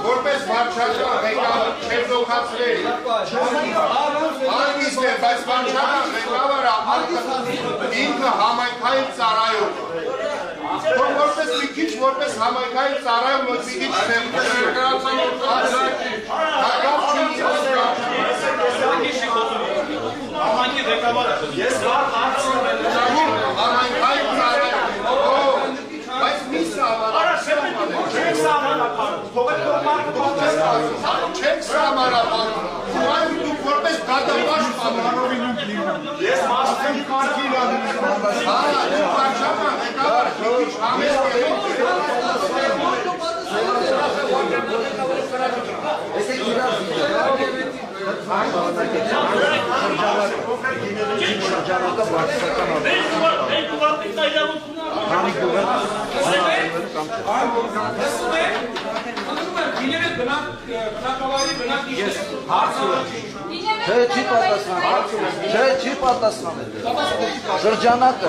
Որպես վարչական ղեկավար չեր զոհացրել։ Արգիստ է, բայց վարչական ղեկավարը ինքը համայնքային ծառայող։ Որպես մի քիչ, որպես համայնքային ծառայող, մի քիչ Համայնքի ղեկավարը։ Ես համայնքային ծառայող։ Բայց մի սահմանափակ։ Չեք սահմանափակ։ Դուք որպես դատապաշտ Ես մասնակցի կարգի վարչական ղեկավար քիչ համեստ Չի պատասխանել։ Շրջանակը